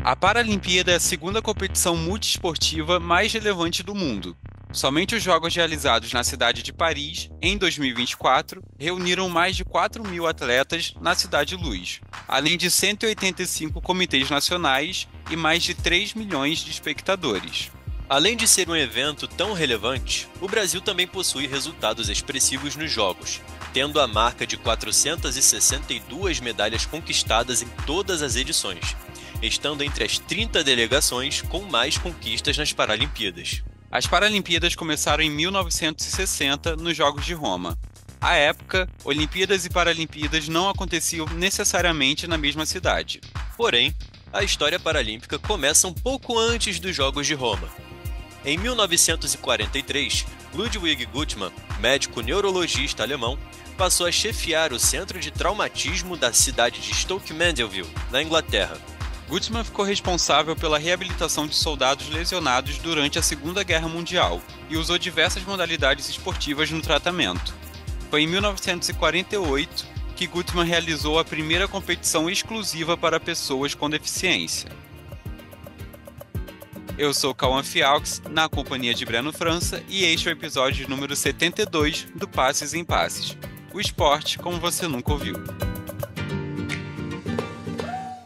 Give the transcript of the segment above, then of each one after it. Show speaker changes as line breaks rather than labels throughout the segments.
A Paralimpíada é a segunda competição multiesportiva mais relevante do mundo. Somente os Jogos realizados na cidade de Paris, em 2024, reuniram mais de 4 mil atletas na Cidade Luz, além de 185 comitês nacionais e mais de 3 milhões de espectadores.
Além de ser um evento tão relevante, o Brasil também possui resultados expressivos nos Jogos, tendo a marca de 462 medalhas conquistadas em todas as edições, estando entre as 30 delegações com mais conquistas nas Paralimpíadas.
As Paralimpíadas começaram em 1960 nos Jogos de Roma. À época, Olimpíadas e Paralimpíadas não aconteciam necessariamente na mesma cidade.
Porém, a história paralímpica começa um pouco antes dos Jogos de Roma. Em 1943, Ludwig Guttmann, médico neurologista alemão, passou a chefiar o centro de traumatismo da cidade de Stoke Mandeville, na Inglaterra.
Guttmann ficou responsável pela reabilitação de soldados lesionados durante a Segunda Guerra Mundial e usou diversas modalidades esportivas no tratamento. Foi em 1948 que Guttmann realizou a primeira competição exclusiva para pessoas com deficiência. Eu sou Cauã Fialques, na companhia de Breno França, e este é o episódio número 72 do Passes em Passes. O esporte como você nunca ouviu.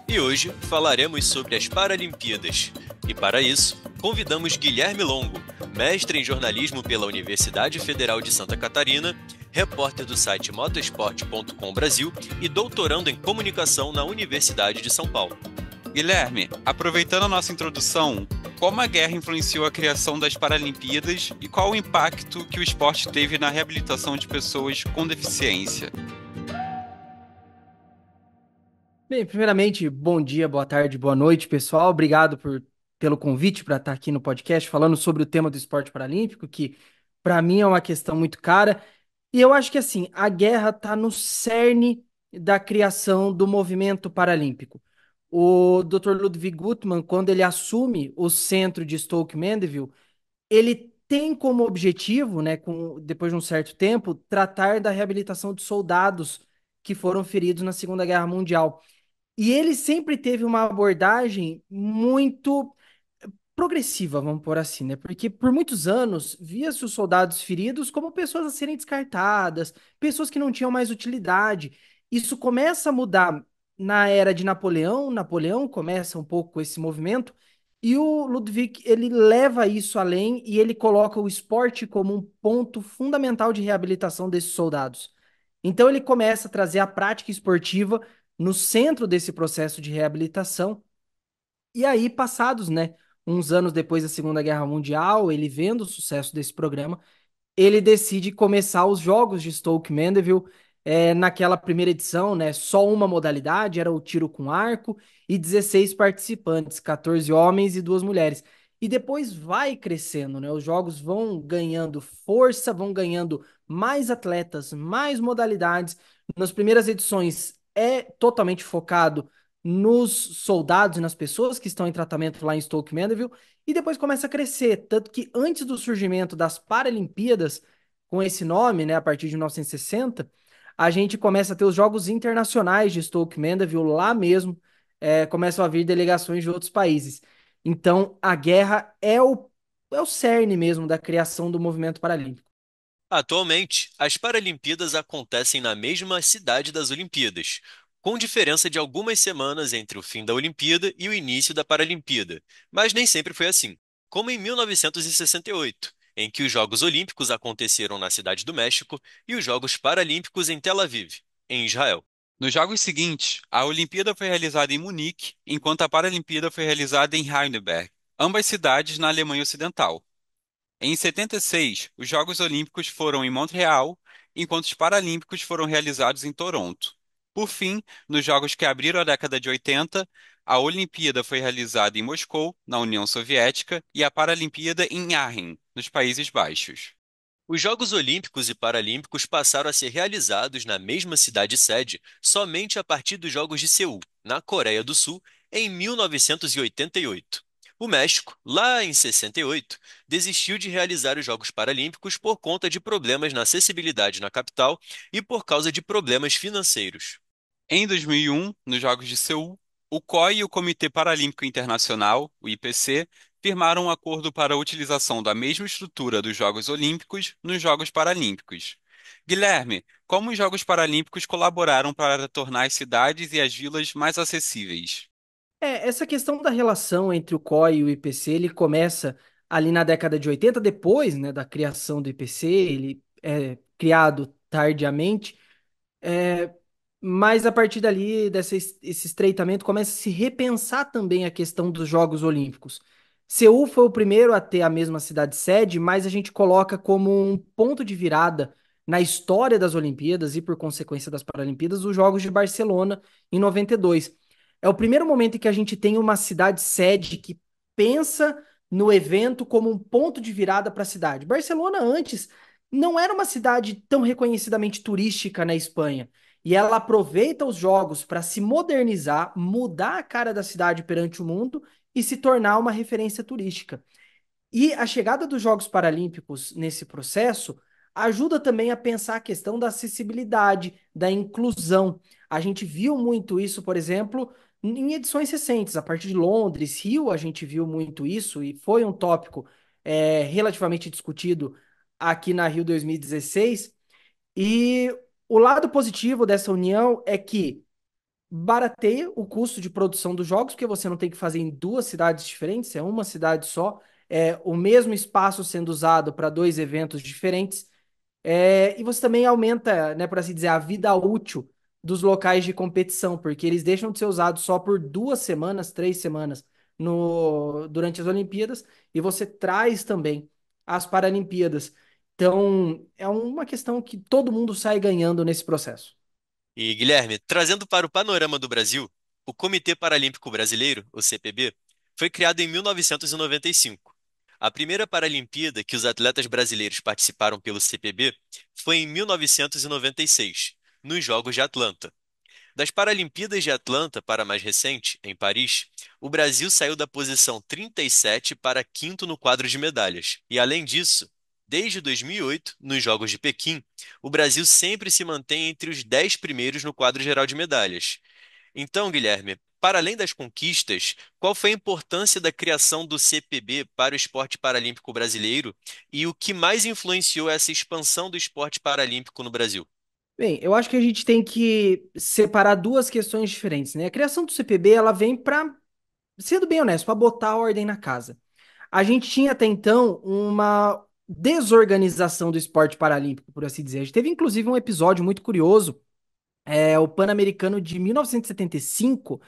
E hoje falaremos sobre as Paralimpíadas. E para isso, convidamos Guilherme Longo, mestre em jornalismo pela Universidade Federal de Santa Catarina, repórter do site motosport.com Brasil e doutorando em comunicação na Universidade de São Paulo.
Guilherme, aproveitando a nossa introdução, como a guerra influenciou a criação das Paralimpíadas e qual o impacto que o esporte teve na reabilitação de pessoas com deficiência?
Bem, primeiramente, bom dia, boa tarde, boa noite, pessoal. Obrigado pelo convite para estar aqui no podcast falando sobre o tema do esporte paralímpico, que para mim é uma questão muito cara. E eu acho que assim, a guerra está no cerne da criação do movimento paralímpico. O Dr. Ludwig Guttmann, quando ele assume o centro de Stoke Mandeville, ele tem como objetivo, né, depois de um certo tempo, tratar da reabilitação de soldados que foram feridos na Segunda Guerra Mundial. E ele sempre teve uma abordagem muito progressiva, vamos por assim, né? Porque por muitos anos via-se os soldados feridos como pessoas a serem descartadas, pessoas que não tinham mais utilidade. Isso começa a mudar na era de Napoleão. Napoleão começa um pouco com esse movimento e o Ludwig ele leva isso além e ele coloca o esporte como um ponto fundamental de reabilitação desses soldados. Então ele começa a trazer a prática esportiva no centro desse processo de reabilitação. E aí, passados, né, uns anos depois da Segunda Guerra Mundial, ele vendo o sucesso desse programa, ele decide começar os Jogos de Stoke Mandeville. Naquela primeira edição, né, só uma modalidade, era o tiro com arco, e 16 participantes, 14 homens e 2 mulheres. E depois vai crescendo, né? Os jogos vão ganhando força, vão ganhando mais atletas, mais modalidades. Nas primeiras edições é totalmente focado nos soldados e nas pessoas que estão em tratamento lá em Stoke Mandeville, e depois começa a crescer, tanto que antes do surgimento das Paralimpíadas, com esse nome, né, a partir de 1960, a gente começa a ter os Jogos Internacionais de Stoke Mandeville lá mesmo, começam a vir delegações de outros países. Então, a guerra é o cerne mesmo da criação do movimento paralímpico.
Atualmente, as Paralimpíadas acontecem na mesma cidade das Olimpíadas, com diferença de algumas semanas entre o fim da Olimpíada e o início da Paralimpíada, mas nem sempre foi assim, como em 1968, em que os Jogos Olímpicos aconteceram na Cidade do México e os Jogos Paralímpicos em Tel Aviv, em Israel.
Nos jogos seguintes, a Olimpíada foi realizada em Munique, enquanto a Paralimpíada foi realizada em Heidelberg, ambas cidades na Alemanha Ocidental. Em 76, os Jogos Olímpicos foram em Montreal, enquanto os Paralímpicos foram realizados em Toronto. Por fim, nos Jogos que abriram a década de 80, a Olimpíada foi realizada em Moscou, na União Soviética, e a Paralimpíada em Aachen, nos Países Baixos.
Os Jogos Olímpicos e Paralímpicos passaram a ser realizados na mesma cidade-sede somente a partir dos Jogos de Seul, na Coreia do Sul, em 1988. O México, lá em 68, desistiu de realizar os Jogos Paralímpicos por conta de problemas na acessibilidade na capital e por causa de problemas financeiros.
Em 2001, nos Jogos de Seul, O COI e o Comitê Paralímpico Internacional, o IPC, firmaram um acordo para a utilização da mesma estrutura dos Jogos Olímpicos nos Jogos Paralímpicos. Guilherme, como os Jogos Paralímpicos colaboraram para tornar as cidades e as vilas mais acessíveis?
Essa questão da relação entre o COI e o IPC, ele começa ali na década de 80, depois, né, da criação do IPC, ele é criado tardiamente. É, mas a partir dali, esse estreitamento, começa a se repensar também a questão dos Jogos Olímpicos. Seul foi o primeiro a ter a mesma cidade sede, mas a gente coloca como um ponto de virada na história das Olimpíadas e, por consequência, das Paralimpíadas, os Jogos de Barcelona em 92. É o primeiro momento em que a gente tem uma cidade sede que pensa no evento como um ponto de virada para a cidade. Barcelona antes não era uma cidade tão reconhecidamente turística na Espanha. E ela aproveita os jogos para se modernizar, mudar a cara da cidade perante o mundo e se tornar uma referência turística. E a chegada dos Jogos Paralímpicos nesse processo ajuda também a pensar a questão da acessibilidade, da inclusão. A gente viu muito isso, por exemplo, em edições recentes, a partir de Londres, Rio, a gente viu muito isso e foi um tópico relativamente discutido aqui na Rio 2016. E o lado positivo dessa união é que barateia o custo de produção dos jogos, porque você não tem que fazer em duas cidades diferentes, é uma cidade só, é o mesmo espaço sendo usado para dois eventos diferentes. E você também aumenta, né, por assim dizer, a vida útil dos locais de competição, porque eles deixam de ser usados só por 2 semanas, 3 semanas durante as Olimpíadas, e você traz também as Paralimpíadas. Então, é uma questão que todo mundo sai ganhando nesse processo.
E, Guilherme, trazendo para o panorama do Brasil, o Comitê Paralímpico Brasileiro, o CPB, foi criado em 1995. A primeira Paralimpíada que os atletas brasileiros participaram pelo CPB foi em 1996, nos Jogos de Atlanta. Das Paralimpíadas de Atlanta para a mais recente, em Paris, o Brasil saiu da posição 37 para quinto no quadro de medalhas. E além disso, desde 2008, nos Jogos de Pequim, o Brasil sempre se mantém entre os 10 primeiros no quadro geral de medalhas. Então, Guilherme, para além das conquistas, qual foi a importância da criação do CPB para o esporte paralímpico brasileiro e o que mais influenciou essa expansão do esporte paralímpico no Brasil?
Bem, eu acho que a gente tem que separar duas questões diferentes, né? A criação do CPB, ela vem para, sendo bem honesto, para botar ordem na casa. A gente tinha até então uma desorganização do esporte paralímpico, por assim dizer. A gente teve inclusive um episódio muito curioso, o Pan-Americano de 1975.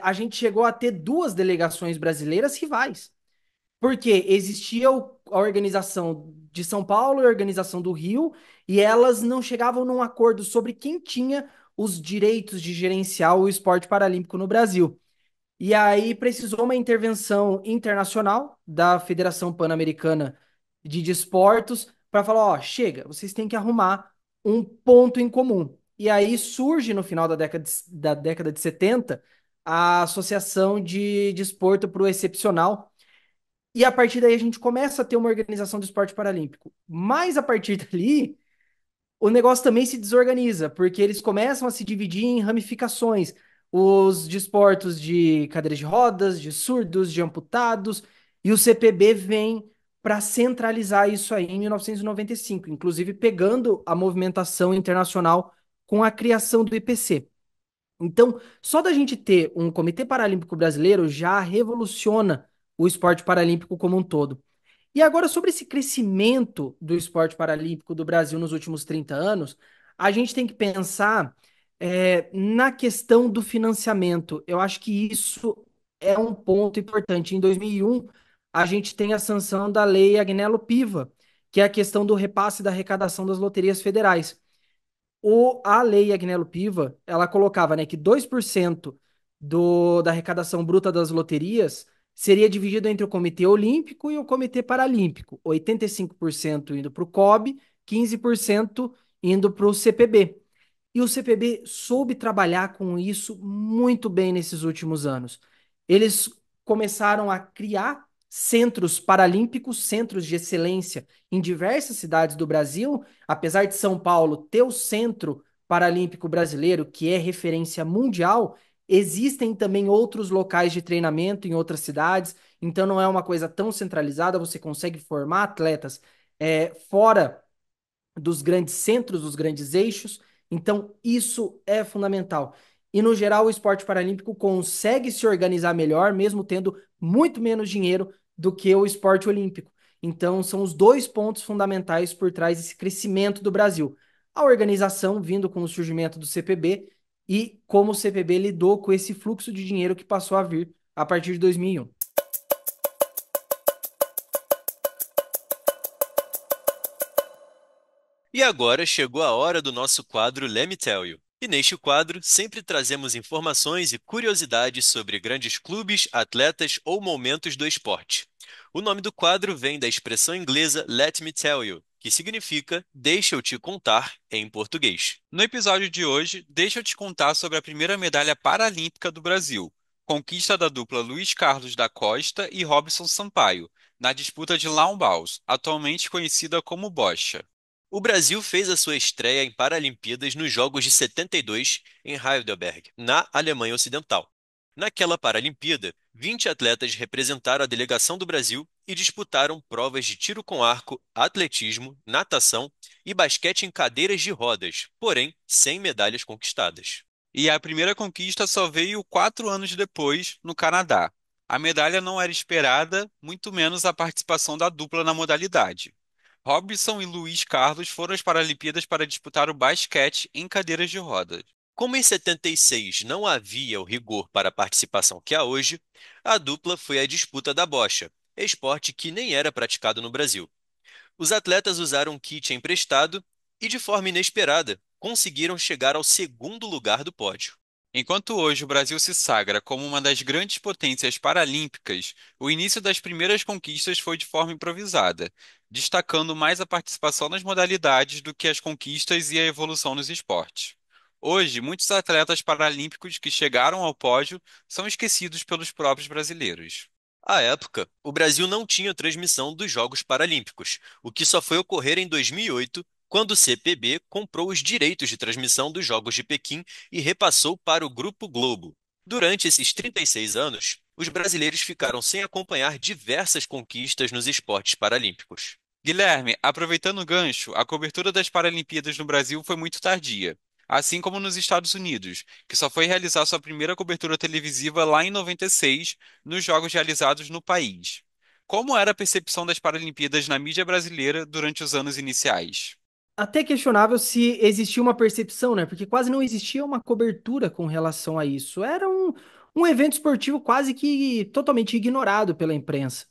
A gente chegou a ter duas delegações brasileiras rivais. Porque existia a organização de São Paulo e a organização do Rio, e elas não chegavam num acordo sobre quem tinha os direitos de gerenciar o esporte paralímpico no Brasil. E aí precisou uma intervenção internacional da Federação Pan-Americana de Desportos para falar, ó, chega, vocês têm que arrumar um ponto em comum. E aí surge no final da década de 70 a Associação de Desporto para o Excepcional, e a partir daí a gente começa a ter uma organização do esporte paralímpico. Mas a partir dali, o negócio também se desorganiza, porque eles começam a se dividir em ramificações. Os desportos de cadeiras de rodas, de surdos, de amputados, e o CPB vem para centralizar isso aí em 1995, inclusive pegando a movimentação internacional com a criação do IPC. Então, só da gente ter um Comitê Paralímpico Brasileiro já revoluciona o esporte paralímpico como um todo. E agora, sobre esse crescimento do esporte paralímpico do Brasil nos últimos 30 anos, a gente tem que pensar na questão do financiamento. Eu acho que isso é um ponto importante. Em 2001, a gente tem a sanção da Lei Agnello Piva, que é a questão do repasse da arrecadação das loterias federais. A lei Agnello Piva, ela colocava, né, que 2% da arrecadação bruta das loterias seria dividido entre o Comitê Olímpico e o Comitê Paralímpico, 85% indo para o COB, 15% indo para o CPB. E o CPB soube trabalhar com isso muito bem nesses últimos anos. Eles começaram a criar centros paralímpicos, centros de excelência em diversas cidades do Brasil. Apesar de São Paulo ter o Centro Paralímpico Brasileiro, que é referência mundial, Existem também outros locais de treinamento em outras cidades, então não é uma coisa tão centralizada, você consegue formar atletas fora dos grandes centros, dos grandes eixos. Então, isso é fundamental. E, no geral, o esporte paralímpico consegue se organizar melhor, mesmo tendo muito menos dinheiro do que o esporte olímpico. Então, são os dois pontos fundamentais por trás desse crescimento do Brasil. A organização vindo com o surgimento do CPB e como o CPB lidou com esse fluxo de dinheiro que passou a vir a partir de 2001.
E agora chegou a hora do nosso quadro Let Me Tell You. E neste quadro, sempre trazemos informações e curiosidades sobre grandes clubes, atletas ou momentos do esporte. O nome do quadro vem da expressão inglesa Let Me Tell You, que significa Deixa eu te contar em português.
No episódio de hoje, deixa eu te contar sobre a primeira medalha paralímpica do Brasil, conquista da dupla Luiz Carlos da Costa e Robson Sampaio, na disputa de Lawn-Bowls, atualmente conhecida como bocha.
O Brasil fez a sua estreia em Paralimpíadas nos Jogos de 72 em Heidelberg, na Alemanha Ocidental. Naquela Paralimpíada, 20 atletas representaram a delegação do Brasil e disputaram provas de tiro com arco, atletismo, natação e basquete em cadeiras de rodas, porém sem medalhas conquistadas.
E a primeira conquista só veio 4 anos depois, no Canadá. A medalha não era esperada, muito menos a participação da dupla na modalidade. Robson e Luiz Carlos foram às Paralimpíadas para disputar o basquete em cadeiras de rodas.
Como em 76 não havia o rigor para a participação que há hoje, a dupla foi à disputa da bocha, esporte que nem era praticado no Brasil. Os atletas usaram um kit emprestado e, de forma inesperada, conseguiram chegar ao segundo lugar do pódio.
Enquanto hoje o Brasil se sagra como uma das grandes potências paralímpicas, o início das primeiras conquistas foi de forma improvisada, destacando mais a participação nas modalidades do que as conquistas e a evolução nos esportes. Hoje, muitos atletas paralímpicos que chegaram ao pódio são esquecidos pelos próprios brasileiros.
À época, o Brasil não tinha transmissão dos Jogos Paralímpicos, o que só foi ocorrer em 2008, quando o CPB comprou os direitos de transmissão dos Jogos de Pequim e repassou para o Grupo Globo. Durante esses 36 anos, os brasileiros ficaram sem acompanhar diversas conquistas nos esportes paralímpicos.
Guilherme, aproveitando o gancho, a cobertura das Paralimpíadas no Brasil foi muito tardia, assim como nos Estados Unidos, que só foi realizar sua primeira cobertura televisiva lá em 96, nos jogos realizados no país. Como era a percepção das Paralimpíadas na mídia brasileira durante os anos iniciais?
Até questionável se existia uma percepção, né? Porque quase não existia uma cobertura com relação a isso. Era um evento esportivo quase que totalmente ignorado pela imprensa.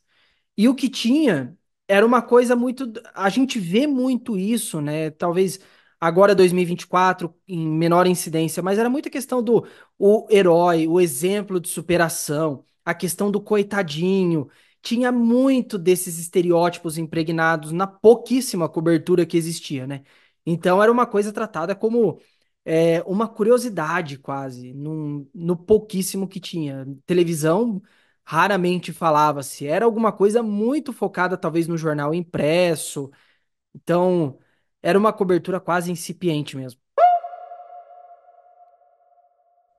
E o que tinha era uma coisa muito. A gente vê muito isso, né? Talvez agora 2024 em menor incidência, mas era muita questão do o herói, o exemplo de superação, a questão do coitadinho. Tinha muito desses estereótipos impregnados na pouquíssima cobertura que existia, né? Então era uma coisa tratada como uma curiosidade quase, no pouquíssimo que tinha. Televisão raramente falava-se. Era alguma coisa muito focada, talvez, no jornal impresso. Então, era uma cobertura quase incipiente mesmo.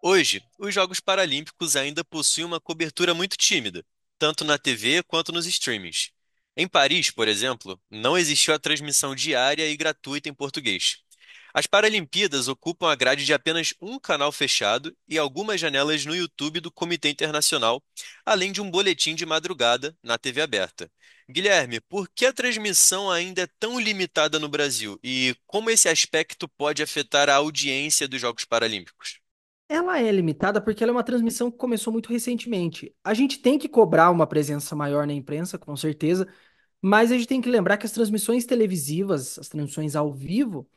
Hoje, os Jogos Paralímpicos ainda possuem uma cobertura muito tímida, tanto na TV quanto nos streamings. Em Paris, por exemplo, não existiu a transmissão diária e gratuita em português. As Paralimpíadas ocupam a grade de apenas um canal fechado e algumas janelas no YouTube do Comitê Internacional, além de um boletim de madrugada na TV aberta. Guilherme, por que a transmissão ainda é tão limitada no Brasil e como esse aspecto pode afetar a audiência dos Jogos Paralímpicos?
Ela é limitada porque ela é uma transmissão que começou muito recentemente. A gente tem que cobrar uma presença maior na imprensa, com certeza, mas a gente tem que lembrar que as transmissões televisivas, as transmissões ao vivo,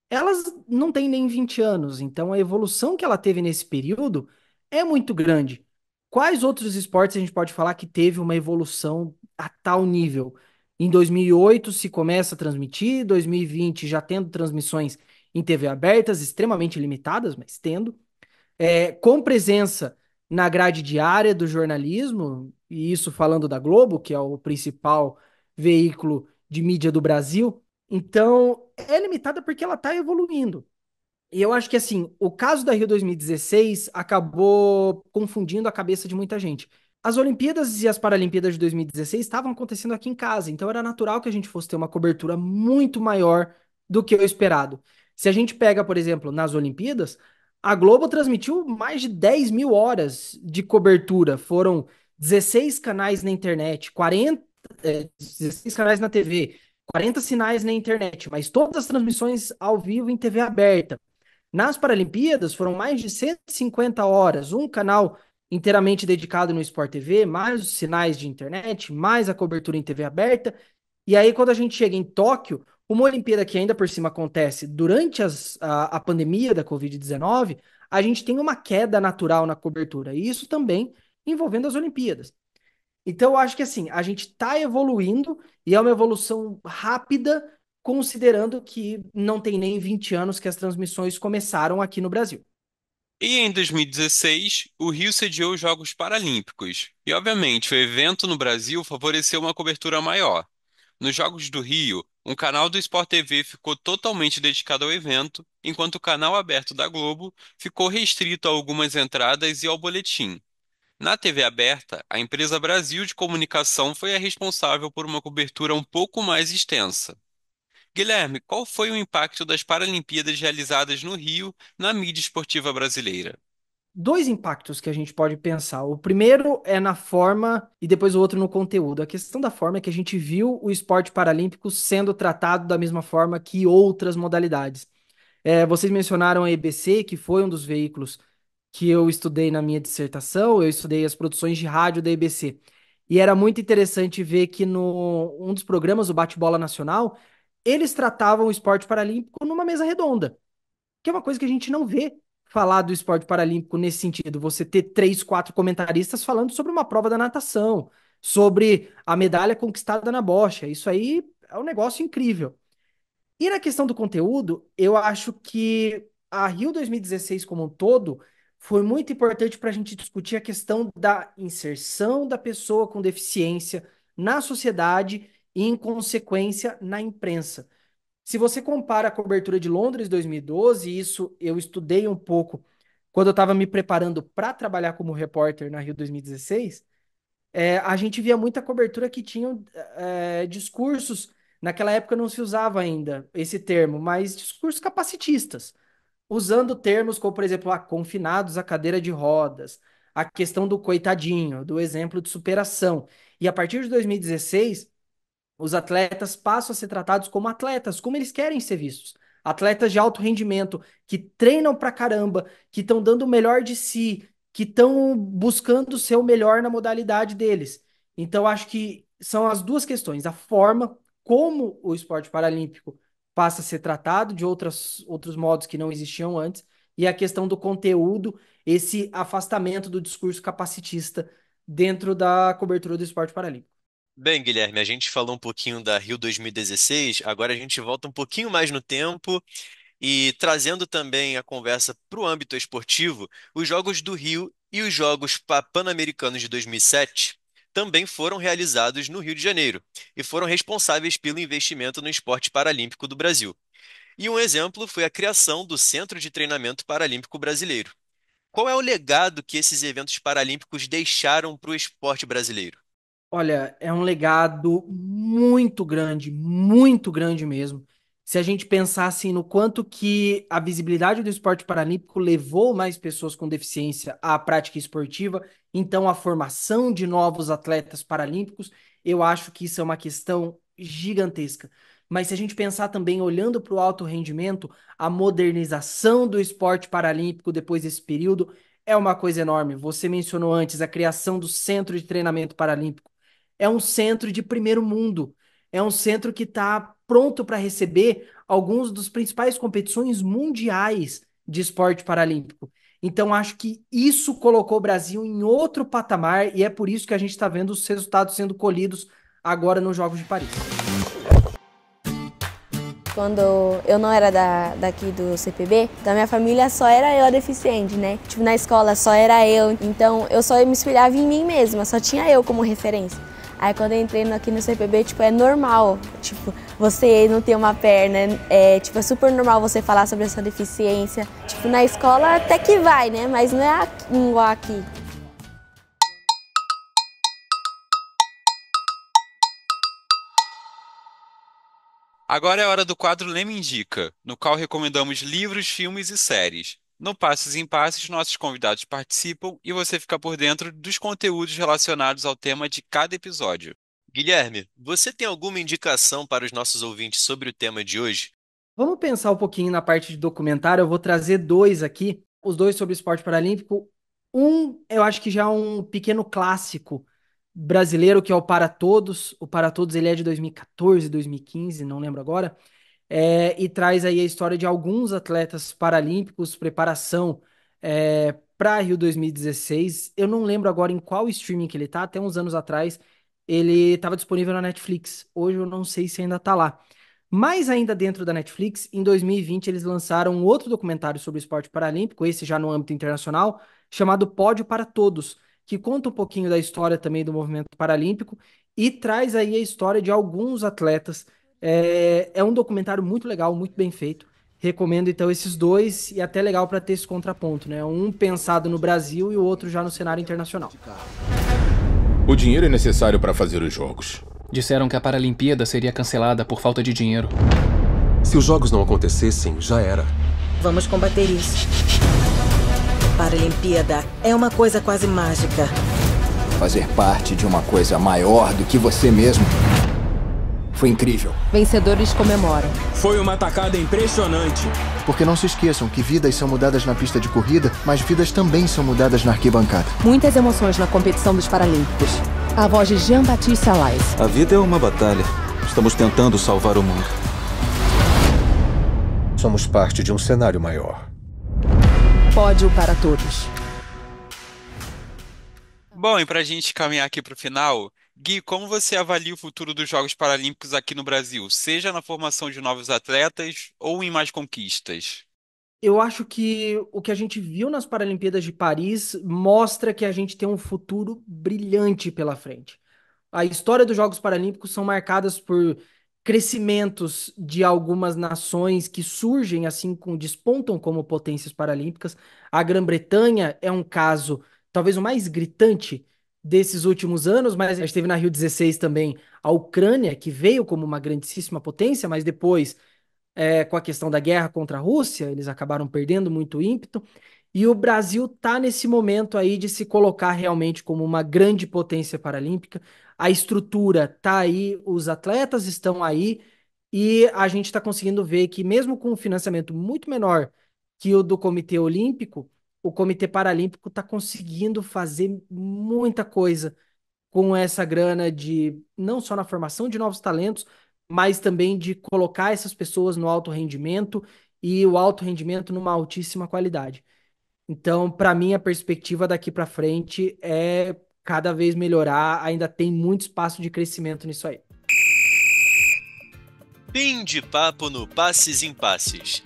elas não têm nem 20 anos, então a evolução que ela teve nesse período é muito grande. Quais outros esportes a gente pode falar que teve uma evolução a tal nível? Em 2008 se começa a transmitir, 2020 já tendo transmissões em TV abertas, extremamente limitadas, mas tendo, com presença na grade diária do jornalismo, e isso falando da Globo, que é o principal veículo de mídia do Brasil. Então, é limitada porque ela está evoluindo. E eu acho que, assim, o caso da Rio 2016 acabou confundindo a cabeça de muita gente. As Olimpíadas e as Paralimpíadas de 2016 estavam acontecendo aqui em casa, então era natural que a gente fosse ter uma cobertura muito maior do que o esperado. Se a gente pega, por exemplo, nas Olimpíadas, a Globo transmitiu mais de 10 mil horas de cobertura. Foram 16 canais na internet, 16 canais na TV, 40 sinais na internet, mas todas as transmissões ao vivo em TV aberta. Nas Paralimpíadas foram mais de 150 horas, um canal inteiramente dedicado no Sport TV, mais os sinais de internet, mais a cobertura em TV aberta. E aí, quando a gente chega em Tóquio, uma Olimpíada que ainda por cima acontece durante a pandemia da Covid-19, a gente tem uma queda natural na cobertura. E isso também envolvendo as Olimpíadas. Então, eu acho que assim, a gente está evoluindo e é uma evolução rápida, considerando que não tem nem 20 anos que as transmissões começaram aqui no Brasil.
E em 2016, o Rio sediou os Jogos Paralímpicos, e obviamente o evento no Brasil favoreceu uma cobertura maior. Nos Jogos do Rio, um canal do Sport TV ficou totalmente dedicado ao evento, enquanto o canal aberto da Globo ficou restrito a algumas entradas e ao boletim. Na TV aberta, a empresa Brasil de Comunicação foi a responsável por uma cobertura um pouco mais extensa. Guilherme, qual foi o impacto das Paralimpíadas realizadas no Rio na mídia esportiva brasileira?
Dois impactos que a gente pode pensar. O primeiro é na forma e depois o outro no conteúdo. A questão da forma é que a gente viu o esporte paralímpico sendo tratado da mesma forma que outras modalidades. Vocês mencionaram a EBC, que foi um dos veículos que eu estudei na minha dissertação. Eu estudei as produções de rádio da EBC. E era muito interessante ver que no um dos programas, o Bate-Bola Nacional, eles tratavam o esporte paralímpico numa mesa redonda, que é uma coisa que a gente não vê falar do esporte paralímpico nesse sentido. Você ter três, quatro comentaristas falando sobre uma prova da natação, sobre a medalha conquistada na bocha. Isso aí é um negócio incrível. E na questão do conteúdo, eu acho que a Rio 2016 como um todo foi muito importante para a gente discutir a questão da inserção da pessoa com deficiência na sociedade e, em consequência, na imprensa. Se você compara a cobertura de Londres 2012, isso eu estudei um pouco quando eu estava me preparando para trabalhar como repórter na Rio 2016, a gente via muita cobertura que tinha discursos. Naquela época não se usava ainda esse termo, mas discursos capacitistas, usando termos como, por exemplo, confinados à cadeira de rodas, a questão do coitadinho, do exemplo de superação. E a partir de 2016 os atletas passam a ser tratados como atletas, como eles querem ser vistos. Atletas de alto rendimento, que treinam pra caramba, que estão dando o melhor de si, que estão buscando ser o melhor na modalidade deles. Então, acho que são as duas questões: a forma como o esporte paralímpico passa a ser tratado de outros modos que não existiam antes, e a questão do conteúdo, esse afastamento do discurso capacitista dentro da cobertura do esporte paralímpico.
Bem, Guilherme, a gente falou um pouquinho da Rio 2016, agora a gente volta um pouquinho mais no tempo e trazendo também a conversa para o âmbito esportivo, os Jogos do Rio e os Jogos Pan-Americanos de 2007 também foram realizados no Rio de Janeiro e foram responsáveis pelo investimento no esporte paralímpico do Brasil. E um exemplo foi a criação do Centro de Treinamento Paralímpico Brasileiro. Qual é o legado que esses eventos paralímpicos deixaram para o esporte brasileiro?
Olha, é um legado muito grande mesmo. Se a gente pensar assim no quanto que a visibilidade do esporte paralímpico levou mais pessoas com deficiência à prática esportiva, então a formação de novos atletas paralímpicos, eu acho que isso é uma questão gigantesca. Mas se a gente pensar também olhando para o alto rendimento, a modernização do esporte paralímpico depois desse período é uma coisa enorme. Você mencionou antes a criação do Centro de Treinamento Paralímpico. É um centro de primeiro mundo. É um centro que está pronto para receber alguns dos principais competições mundiais de esporte paralímpico. Então, acho que isso colocou o Brasil em outro patamar e é por isso que a gente está vendo os resultados sendo colhidos agora nos Jogos de Paris.
Quando eu não era daqui do CPB, da minha família só era eu a deficiente, né? Tipo, na escola só era eu, então eu só me espelhava em mim mesma, só tinha eu como referência. Aí quando eu entrei aqui no CPB, tipo, é normal, tipo, você não ter uma perna, tipo, é super normal você falar sobre a sua deficiência. Tipo, na escola até que vai, né? Mas não é igual aqui.
Agora é a hora do quadro Leme Indica, no qual recomendamos livros, filmes e séries. No Passes em Passes, nossos convidados participam e você fica por dentro dos conteúdos relacionados ao tema de cada episódio.
Guilherme, você tem alguma indicação para os nossos ouvintes sobre o tema de hoje?
Vamos pensar um pouquinho na parte de documentário. Eu vou trazer dois aqui, os dois sobre esporte paralímpico. Um, eu acho que já é um pequeno clássico brasileiro, que é o Para Todos. O Para Todos ele é de 2014, 2015, não lembro agora. E traz aí a história de alguns atletas paralímpicos, preparação para Rio 2016. Eu não lembro agora em qual streaming que ele tá, até uns anos atrás ele estava disponível na Netflix. Hoje eu não sei se ainda tá lá. Mas ainda dentro da Netflix, em 2020 eles lançaram um outro documentário sobre o esporte paralímpico, esse já no âmbito internacional, chamado Pódio para Todos, que conta um pouquinho da história também do movimento paralímpico e traz aí a história de alguns atletas. É um documentário muito legal, muito bem feito. Recomendo então esses dois e até legal para ter esse contraponto, né? Um pensado no Brasil e o outro já no cenário internacional.
O dinheiro é necessário para fazer os jogos.
Disseram que a Paralimpíada seria cancelada por falta de dinheiro.
Se os jogos não acontecessem, já era.
Vamos combater isso. Paralimpíada é uma coisa quase mágica.
Fazer parte de uma coisa maior do que você mesmo foi incrível.
Vencedores comemoram.
Foi uma atacada impressionante.
Porque não se esqueçam que vidas são mudadas na pista de corrida, mas vidas também são mudadas na arquibancada.
Muitas emoções na competição dos Paralímpicos. A voz de Jean-Baptiste Salais.
A vida é uma batalha. Estamos tentando salvar o mundo.
Somos parte de um cenário maior.
Pódio para todos.
Bom, e para a gente caminhar aqui para o final, Gui, como você avalia o futuro dos Jogos Paralímpicos aqui no Brasil, seja na formação de novos atletas ou em mais conquistas?
Eu acho que o que a gente viu nas Paralimpíadas de Paris mostra que a gente tem um futuro brilhante pela frente. A história dos Jogos Paralímpicos são marcadas por crescimentos de algumas nações que surgem assim, despontam como potências paralímpicas. A Grã-Bretanha é um caso, talvez o mais gritante desses últimos anos, mas a gente teve na Rio 16 também a Ucrânia, que veio como uma grandíssima potência, mas depois, com a questão da guerra contra a Rússia, eles acabaram perdendo muito ímpeto. E o Brasil está nesse momento aí de se colocar realmente como uma grande potência paralímpica. A estrutura está aí, os atletas estão aí, e a gente está conseguindo ver que mesmo com um financiamento muito menor que o do Comitê Olímpico, o Comitê Paralímpico está conseguindo fazer muita coisa com essa grana de não só na formação de novos talentos, mas também de colocar essas pessoas no alto rendimento e o alto rendimento numa altíssima qualidade. Então, para mim, a perspectiva daqui para frente é cada vez melhorar, ainda tem muito espaço de crescimento nisso aí.
Fim de papo no Passes em Passes.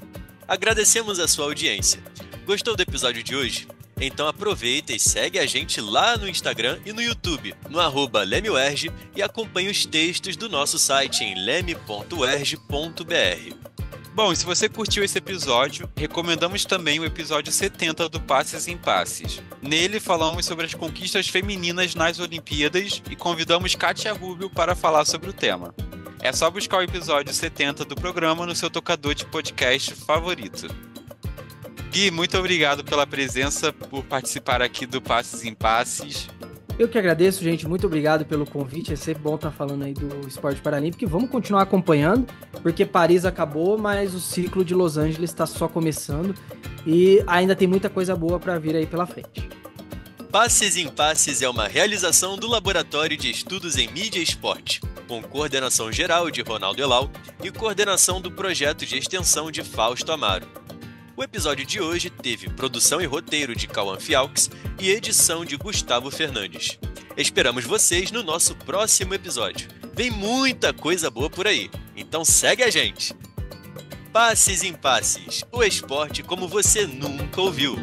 Agradecemos a sua audiência. Gostou do episódio de hoje? Então aproveita e segue a gente lá no Instagram e no YouTube, no @LemeUERJ, e acompanhe os textos do nosso site em leme.uerj.br.
Bom, e se você curtiu esse episódio, recomendamos também o episódio 70 do Passes em Passes. Nele falamos sobre as conquistas femininas nas Olimpíadas e convidamos Kátia Rubio para falar sobre o tema. É só buscar o episódio 70 do programa no seu tocador de podcast favorito. Gui, muito obrigado pela presença, por participar aqui do Passes em Passes.
Eu que agradeço, gente. Muito obrigado pelo convite. É sempre bom estar falando aí do esporte paralímpico. E vamos continuar acompanhando, porque Paris acabou, mas o ciclo de Los Angeles está só começando e ainda tem muita coisa boa para vir aí pela frente.
Passes em Passes é uma realização do Laboratório de Estudos em Mídia e Esporte, com coordenação geral de Ronaldo Elau e coordenação do projeto de extensão de Fausto Amaro. O episódio de hoje teve produção e roteiro de Cauã Fialques e edição de Gustavo Fernandes. Esperamos vocês no nosso próximo episódio. Vem muita coisa boa por aí, então segue a gente! Passes em Passes, o esporte como você nunca ouviu.